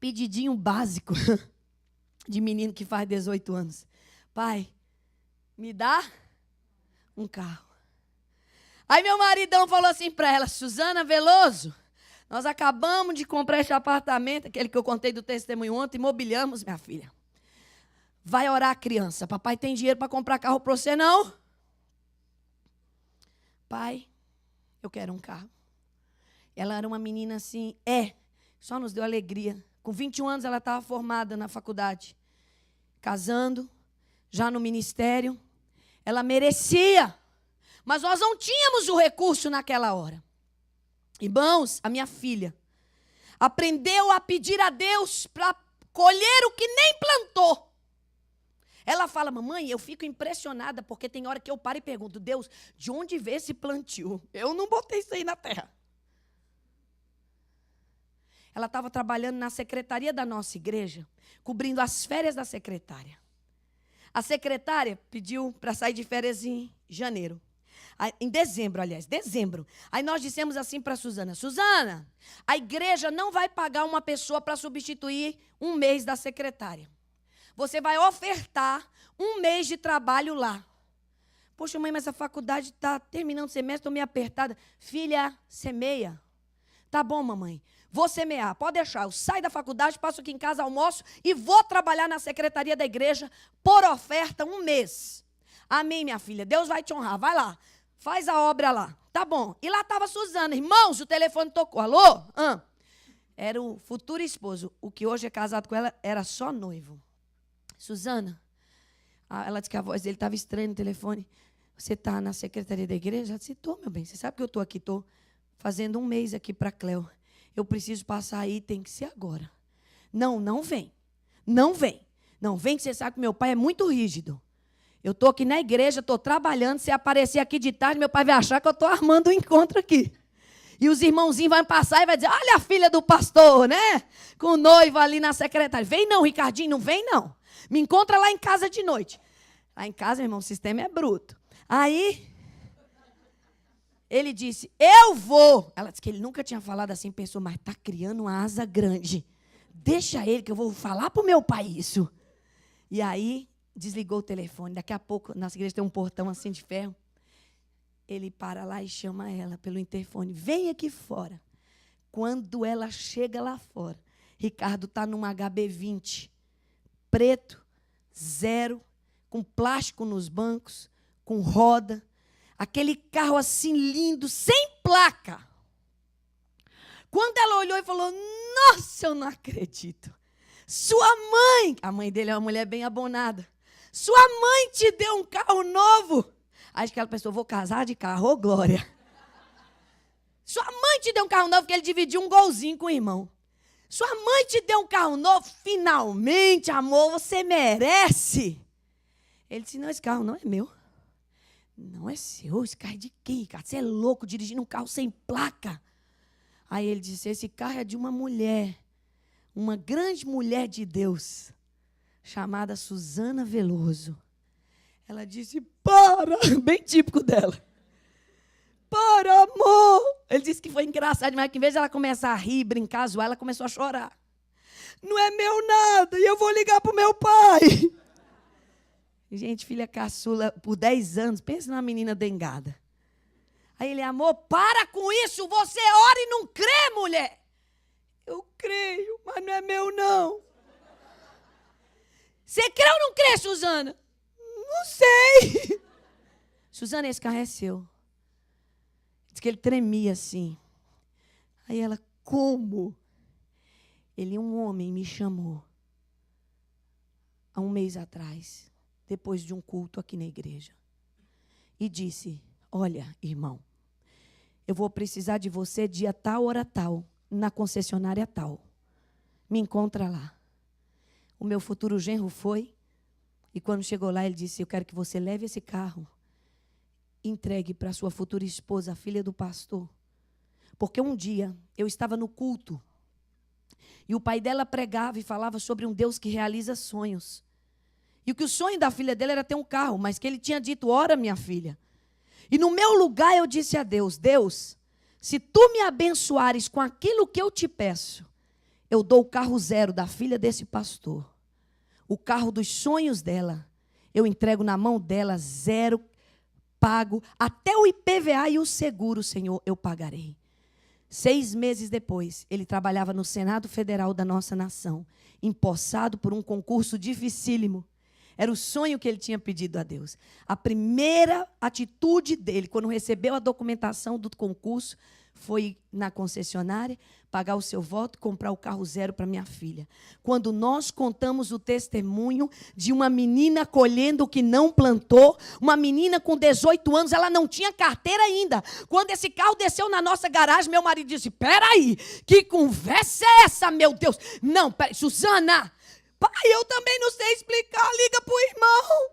Pedidinho básico de menino que faz 18 anos. Pai, me dá um carro. Aí meu maridão falou assim para ela, Suzana Veloso, nós acabamos de comprar esse apartamento, aquele que eu contei do testemunho ontem, imobiliamos, minha filha. Vai orar a criança. Papai tem dinheiro para comprar carro para você, não? Pai, eu quero um carro. Ela era uma menina assim, só nos deu alegria. Com 21 anos ela estava formada na faculdade, casando, já no ministério. Ela merecia, mas nós não tínhamos o recurso naquela hora. Irmãos, a minha filha aprendeu a pedir a Deus para colher o que nem plantou. Ela fala, mamãe, eu fico impressionada, porque tem hora que eu paro e pergunto, Deus, de onde veio esse plantio? Eu não botei isso aí na terra. Ela estava trabalhando na secretaria da nossa igreja, cobrindo as férias da secretária. A secretária pediu para sair de férias em janeiro. Em dezembro. Aí nós dissemos assim para a Suzana, Suzana, a igreja não vai pagar uma pessoa para substituir um mês da secretária. Você vai ofertar um mês de trabalho lá. Poxa, mãe, mas a faculdade está terminando o semestre, estou meio apertada. Filha, semeia. Tá bom, mamãe. Vou semear, pode deixar. Eu saio da faculdade, passo aqui em casa, almoço e vou trabalhar na secretaria da igreja por oferta um mês. Amém, minha filha. Deus vai te honrar. Vai lá. Faz a obra lá. Tá bom. E lá estava a Suzana. Irmãos, o telefone tocou. Alô? Era o futuro esposo. O que hoje é casado com ela era só noivo. Suzana, ela disse que a voz dele estava estranha no telefone. Você está na secretaria da igreja? Ela disse, estou, meu bem. Você sabe que eu estou aqui, estou fazendo um mês aqui para a Cleo. Eu preciso passar aí, tem que ser agora. Não vem. Não vem. Não vem, que você sabe que meu pai é muito rígido. Eu estou aqui na igreja, estou trabalhando. Se aparecer aqui de tarde, meu pai vai achar que eu estou armando um encontro aqui. E os irmãozinhos vão passar e vai dizer, olha a filha do pastor, né? Com o noivo ali na secretária. Vem não, Ricardinho, não vem não. Me encontra lá em casa de noite. Lá em casa, meu irmão, o sistema é bruto. Aí, ele disse, eu vou. Ela disse que ele nunca tinha falado assim, pensou, mas está criando uma asa grande. Deixa ele que eu vou falar para o meu pai isso. E aí, desligou o telefone. Daqui a pouco, nossa igreja tem um portão assim de ferro. Ele para lá e chama ela pelo interfone. Vem aqui fora. Quando ela chega lá fora, Ricardo está num HB20. Preto, 0, com plástico nos bancos, com roda. Aquele carro assim lindo, sem placa. Quando ela olhou e falou, nossa, eu não acredito. Sua mãe, a mãe dele é uma mulher bem abonada. Sua mãe te deu um carro novo. Aí aquela pessoa, vou casar de carro, ô glória. Sua mãe te deu um carro novo, porque ele dividiu um golzinho com o irmão. Sua mãe te deu um carro novo, finalmente, amor, você merece. Ele disse, não, esse carro não é meu. Não é seu, esse carro é de quem, cara? Você é louco dirigindo um carro sem placa. Aí ele disse, esse carro é de uma mulher, uma grande mulher de Deus, chamada Suzana Veloso. Ela disse, para, bem típico dela. Para, amor. Ele disse que foi engraçado demais, que em vez de ela começar a rir, brincar, zoar, ela começou a chorar. Não é meu nada, e eu vou ligar para o meu pai. Gente, filha caçula por 10 anos, pensa numa menina dengada. Aí ele, amor, para com isso, você ora e não crê, mulher. Eu creio, mas não é meu, não. Você crê ou não crê, Suzana? Não sei. Suzana, esse carro é seu. Diz que ele tremia assim. Aí ela, como? Ele, um homem, me chamou há um mês atrás, depois de um culto aqui na igreja, e disse, olha, irmão, eu vou precisar de você dia tal, hora tal, na concessionária tal. Me encontra lá. O meu futuro genro foi. E quando chegou lá, ele disse: eu quero que você leve esse carro, entregue para sua futura esposa, a filha do pastor. Porque um dia eu estava no culto e o pai dela pregava e falava sobre um Deus que realiza sonhos. E que o sonho da filha dele era ter um carro, mas que ele tinha dito: ora, minha filha. E no meu lugar eu disse a Deus: Deus, se tu me abençoares com aquilo que eu te peço, eu dou o carro zero da filha desse pastor. O carro dos sonhos dela, eu entrego na mão dela, zero, pago. Até o IPVA e o seguro, Senhor, eu pagarei. 6 meses depois, ele trabalhava no Senado Federal da nossa nação, empossado por um concurso dificílimo. Era o sonho que ele tinha pedido a Deus. A primeira atitude dele, quando recebeu a documentação do concurso, foi na concessionária, pagar o seu voto, comprar o carro zero para minha filha. Quando nós contamos o testemunho de uma menina colhendo o que não plantou, uma menina com 18 anos, ela não tinha carteira ainda. Quando esse carro desceu na nossa garagem, meu marido disse: peraí, que conversa é essa, meu Deus? Não, peraí, Suzana, pai, eu também não sei explicar, liga para o irmão.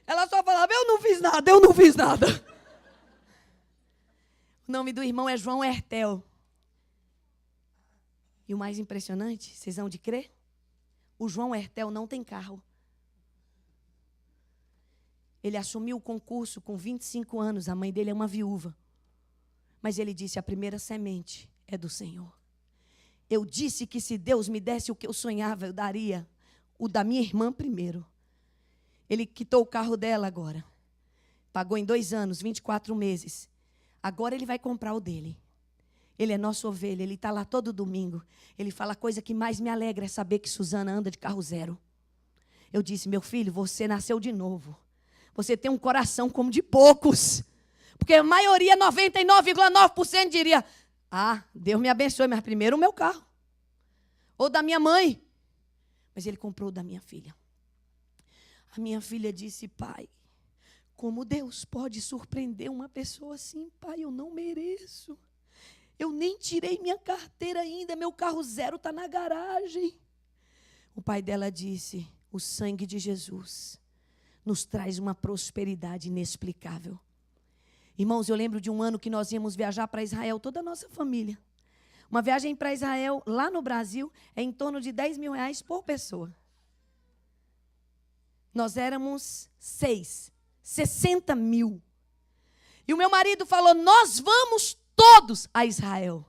Ela só falava: eu não fiz nada, eu não fiz nada. O nome do irmão é João Hertel. E o mais impressionante, vocês vão de crer? O João Hertel não tem carro. Ele assumiu o concurso com 25 anos, a mãe dele é uma viúva. Mas ele disse: a primeira semente é do Senhor. Eu disse que se Deus me desse o que eu sonhava, eu daria o da minha irmã primeiro. Ele quitou o carro dela agora. Pagou em 2 anos, 24 meses. Agora ele vai comprar o dele. Ele é nossa ovelha, ele está lá todo domingo. Ele fala: a coisa que mais me alegra é saber que Suzana anda de carro zero. Eu disse: meu filho, você nasceu de novo. Você tem um coração como de poucos. Porque a maioria, 99,9% diria: ah, Deus me abençoe, mas primeiro o meu carro. Ou da minha mãe. Mas ele comprou o da minha filha. A minha filha disse: pai, como Deus pode surpreender uma pessoa assim? Pai, eu não mereço. Eu nem tirei minha carteira ainda, meu carro zero está na garagem. O pai dela disse: o sangue de Jesus nos traz uma prosperidade inexplicável. Irmãos, eu lembro de um ano que nós íamos viajar para Israel, toda a nossa família. Uma viagem para Israel, lá no Brasil, é em torno de 10 mil reais por pessoa. Nós éramos 6. 60 mil. E o meu marido falou: nós vamos todos a Israel.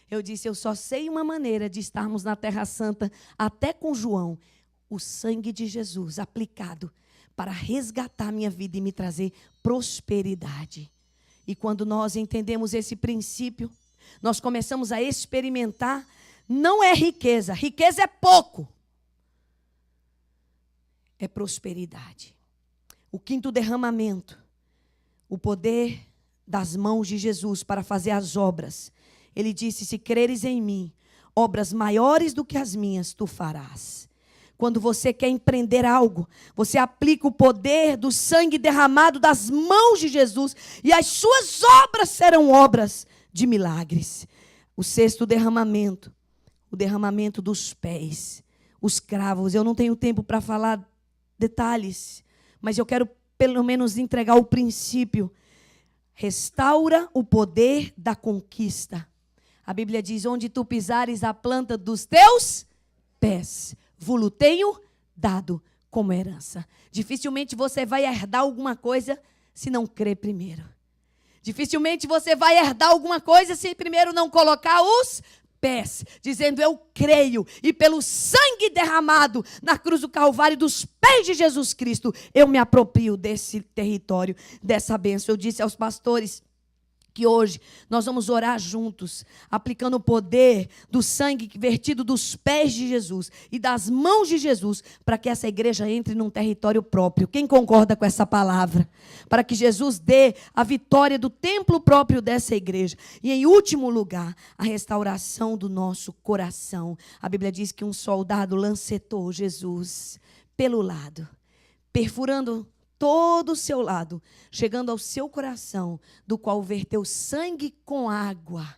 Eu disse: eu só sei uma maneira de estarmos na Terra Santa, até com João: o sangue de Jesus aplicado para resgatar minha vida e me trazer prosperidade. E quando nós entendemos esse princípio, nós começamos a experimentar. Não é riqueza, riqueza é pouco, é prosperidade. O 5º derramamento, o poder das mãos de Jesus para fazer as obras. Ele disse: se creres em mim, obras maiores do que as minhas tu farás. Quando você quer empreender algo, você aplica o poder do sangue derramado das mãos de Jesus e as suas obras serão obras de milagres. O 6º derramamento, o derramamento dos pés, os cravos. Eu não tenho tempo para falar detalhes, mas eu quero pelo menos entregar o princípio. Restaura o poder da conquista. A Bíblia diz: onde tu pisares a planta dos teus pés, vou-lo tenho dado como herança. Dificilmente você vai herdar alguma coisa se não crer primeiro. Dificilmente você vai herdar alguma coisa se primeiro não colocar os pés, dizendo: eu creio, e pelo sangue derramado na cruz do Calvário, dos pés de Jesus Cristo, eu me aproprio desse território, dessa bênção. Eu disse aos pastores que hoje nós vamos orar juntos, aplicando o poder do sangue vertido dos pés de Jesus e das mãos de Jesus, para que essa igreja entre num território próprio. Quem concorda com essa palavra? Para que Jesus dê a vitória do templo próprio dessa igreja. E em último lugar, a restauração do nosso coração. A Bíblia diz que um soldado lancetou Jesus pelo lado, perfurando todo o seu lado, chegando ao seu coração, do qual verteu sangue com água.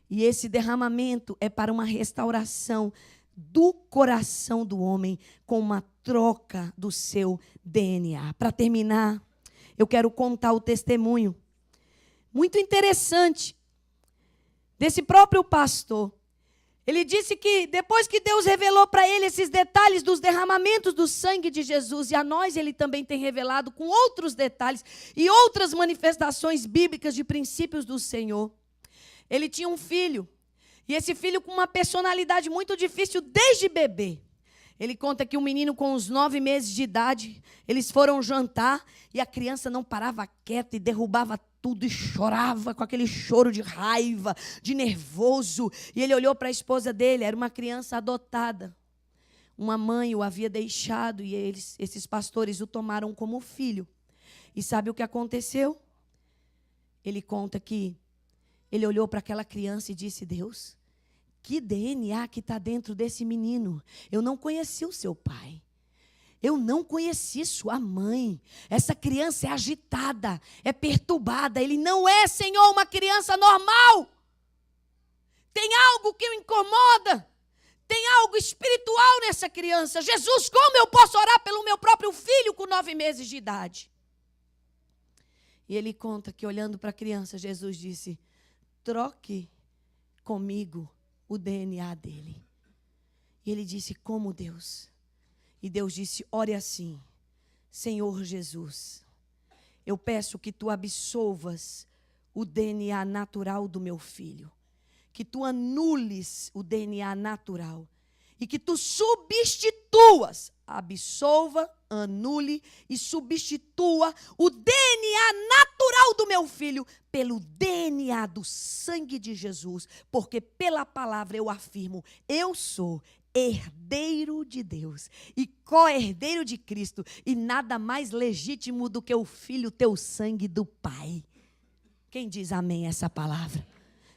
E esse derramamento é para uma restauração do coração do homem com uma troca do seu DNA. Para terminar, eu quero contar o testemunho muito interessante desse próprio pastor. Ele disse que depois que Deus revelou para ele esses detalhes dos derramamentos do sangue de Jesus, e a nós ele também tem revelado com outros detalhes e outras manifestações bíblicas de princípios do Senhor. Ele tinha um filho, e esse filho com uma personalidade muito difícil desde bebê. Ele conta que um menino com uns 9 meses de idade, eles foram jantar e a criança não parava quieta e derrubava tudo e chorava com aquele choro de raiva, de nervoso. E ele olhou para a esposa dele, era uma criança adotada. Uma mãe o havia deixado e esses pastores o tomaram como filho. E sabe o que aconteceu? Ele conta que ele olhou para aquela criança e disse: Deus, que DNA que está dentro desse menino? Eu não conheci o seu pai. Eu não conheci sua mãe. Essa criança é agitada, é perturbada. Ele não é, Senhor, uma criança normal. Tem algo que o incomoda. Tem algo espiritual nessa criança. Jesus, como eu posso orar pelo meu próprio filho com 9 meses de idade? E ele conta que olhando para a criança, Jesus disse: troque comigo o DNA dele. E ele disse: como, Deus? E Deus disse: ore assim: Senhor Jesus, eu peço que tu absolvas o DNA natural do meu filho, que tu anules o DNA natural e que tu substituas, absolva, anule e substitua o DNA natural do meu filho pelo DNA do sangue de Jesus, porque pela palavra eu afirmo: eu sou herdeiro de Deus e co-herdeiro de Cristo, e nada mais legítimo do que o filho ter o sangue do Pai. Quem diz amém a essa palavra?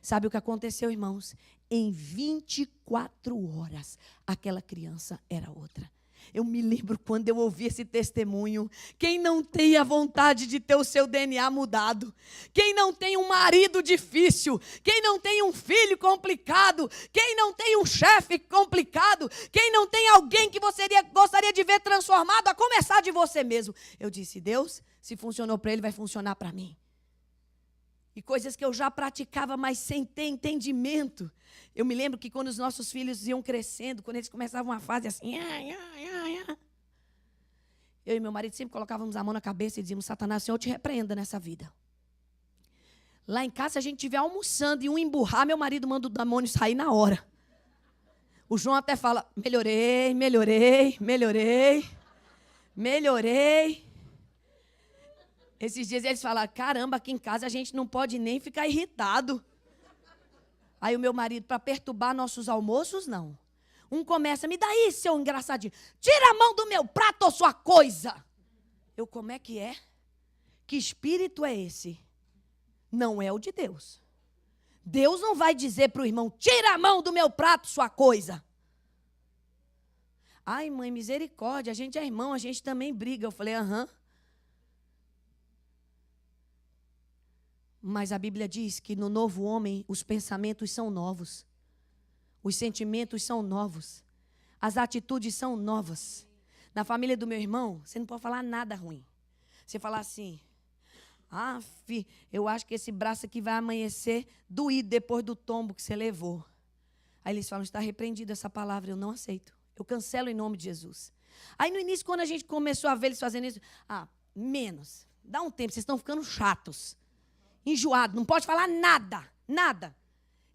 Sabe o que aconteceu, irmãos? Em 24 horas, aquela criança era outra. Eu me lembro quando eu ouvi esse testemunho. Quem não tem a vontade de ter o seu DNA mudado? Quem não tem um marido difícil? Quem não tem um filho complicado? Quem não tem um chefe complicado? Quem não tem alguém que você gostaria de ver transformado, a começar de você mesmo? Eu disse: Deus, se funcionou para ele, vai funcionar para mim. E coisas que eu já praticava, mas sem ter entendimento. Eu me lembro que quando os nossos filhos iam crescendo, quando eles começavam uma fase assim, eu e meu marido sempre colocávamos a mão na cabeça e dizíamos: Satanás, o Senhor te repreenda nessa vida. Lá em casa, se a gente estiver almoçando e um emburrar, meu marido manda o demônio sair na hora. O João até fala: melhorei. Esses dias eles falaram: caramba, aqui em casa a gente não pode nem ficar irritado. Aí o meu marido, para perturbar nossos almoços, não. Um começa: me dá isso, seu engraçadinho. Tira a mão do meu prato, ou sua coisa. Eu: como é que é? Que espírito é esse? Não é o de Deus. Deus não vai dizer para o irmão: tira a mão do meu prato, sua coisa. Ai, mãe, misericórdia, a gente é irmão, a gente também briga. Eu falei: aham. Mas a Bíblia diz que no novo homem os pensamentos são novos, os sentimentos são novos, as atitudes são novas. Na família do meu irmão, você não pode falar nada ruim. Você falar assim: eu acho que esse braço aqui vai amanhecer doído depois do tombo que você levou. Aí eles falam: está repreendido essa palavra. Eu não aceito, eu cancelo em nome de Jesus. Aí no início, quando a gente começou a ver eles fazendo isso, menos, dá um tempo, vocês estão ficando chatos, enjoado, não pode falar nada.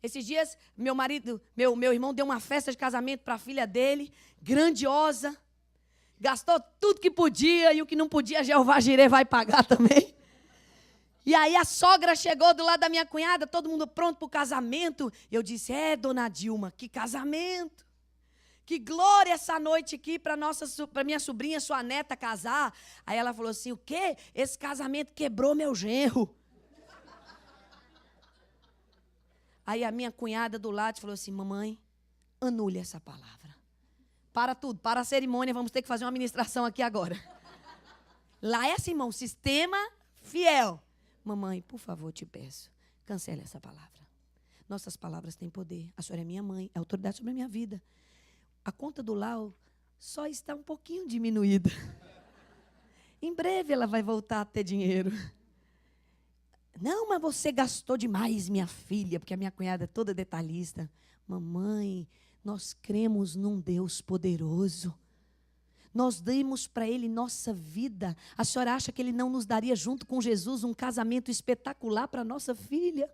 Esses dias, meu marido, meu irmão deu uma festa de casamento para a filha dele, grandiosa, gastou tudo que podia, e o que não podia, Jeová Jireh vai pagar também. E aí a sogra chegou do lado da minha cunhada, todo mundo pronto para o casamento. Eu disse: dona Dilma, que casamento, que glória essa noite aqui para minha sobrinha, sua neta, casar. Aí ela falou assim: o quê? Esse casamento quebrou meu genro. Aí a minha cunhada do lado falou assim: mamãe, anule essa palavra. Para tudo, para a cerimônia, vamos ter que fazer uma ministração aqui agora. Lá é assim, irmão, sistema fiel. Mamãe, por favor, te peço, cancele essa palavra. Nossas palavras têm poder. A senhora é minha mãe, é autoridade sobre a minha vida. A conta do lar só está um pouquinho diminuída. Em breve ela vai voltar a ter dinheiro. Não, mas você gastou demais, minha filha, porque a minha cunhada é toda detalhista. Mamãe, nós cremos num Deus poderoso. Nós demos para Ele nossa vida. A senhora acha que Ele não nos daria junto com Jesus um casamento espetacular para nossa filha?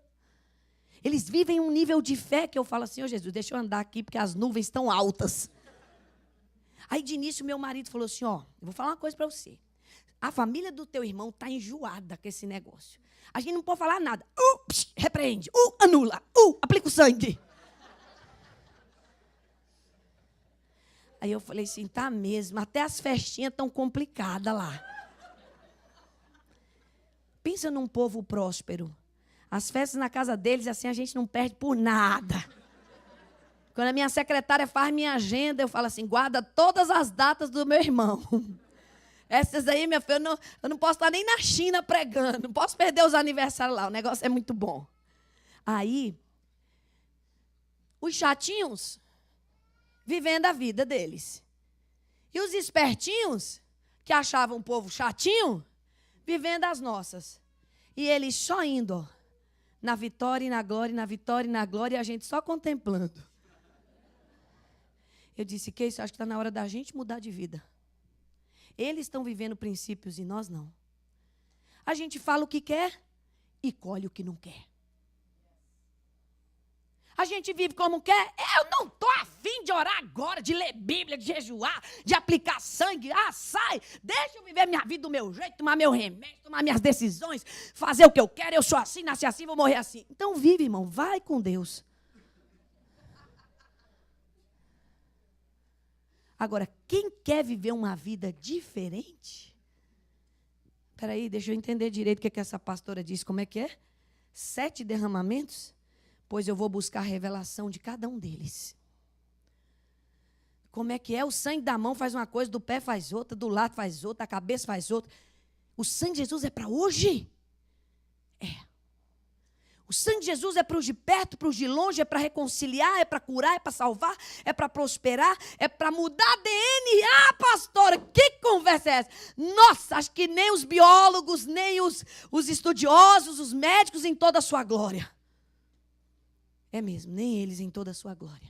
Eles vivem um nível de fé que eu falo assim, Jesus, deixa eu andar aqui porque as nuvens estão altas. Aí de início meu marido falou assim, eu vou falar uma coisa para você. A família do teu irmão está enjoada com esse negócio. A gente não pode falar nada. Repreende. Anula. Aplica o sangue. Aí eu falei assim, tá mesmo. Até as festinhas estão complicadas lá. Pensa num povo próspero. As festas na casa deles, assim, a gente não perde por nada. Quando a minha secretária faz minha agenda, eu falo assim, guarda todas as datas do meu irmão. Essas aí, minha filha, eu não posso estar nem na China pregando. Não posso perder os aniversários lá. O negócio é muito bom. Aí, os chatinhos vivendo a vida deles. E os espertinhos, que achavam o povo chatinho, vivendo as nossas. E eles só indo, na vitória e na glória, na vitória e na glória, e a gente só contemplando. Eu disse, que isso? Acho que está na hora da gente mudar de vida. Eles estão vivendo princípios e nós não. A gente fala o que quer e colhe o que não quer. A gente vive como quer. Eu não estou afim de orar agora, de ler Bíblia, de jejuar, de aplicar sangue. Sai. Deixa eu viver minha vida do meu jeito, tomar meu remédio, tomar minhas decisões, fazer o que eu quero. Eu sou assim, nasci assim, vou morrer assim. Então vive, irmão. Vai com Deus. Agora, quem quer viver uma vida diferente? Espera aí, deixa eu entender direito o que essa pastora disse. Como é que é? 7 derramamentos? Pois eu vou buscar a revelação de cada um deles. Como é que é? O sangue da mão faz uma coisa, do pé faz outra, do lado faz outra, da cabeça faz outra. O sangue de Jesus é para hoje? É. O sangue de Jesus é para os de perto, para os de longe, é para reconciliar, é para curar, é para salvar, é para prosperar, é para mudar DNA, pastora. Que conversa é essa? Nossa, acho que nem os biólogos, nem os estudiosos, os médicos em toda a sua glória. É mesmo, nem eles em toda a sua glória.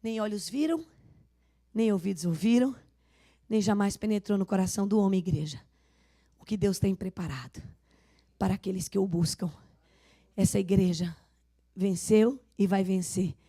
Nem olhos viram, nem ouvidos ouviram, nem jamais penetrou no coração do homem, igreja. O que Deus tem preparado para aqueles que o buscam. Essa igreja venceu e vai vencer.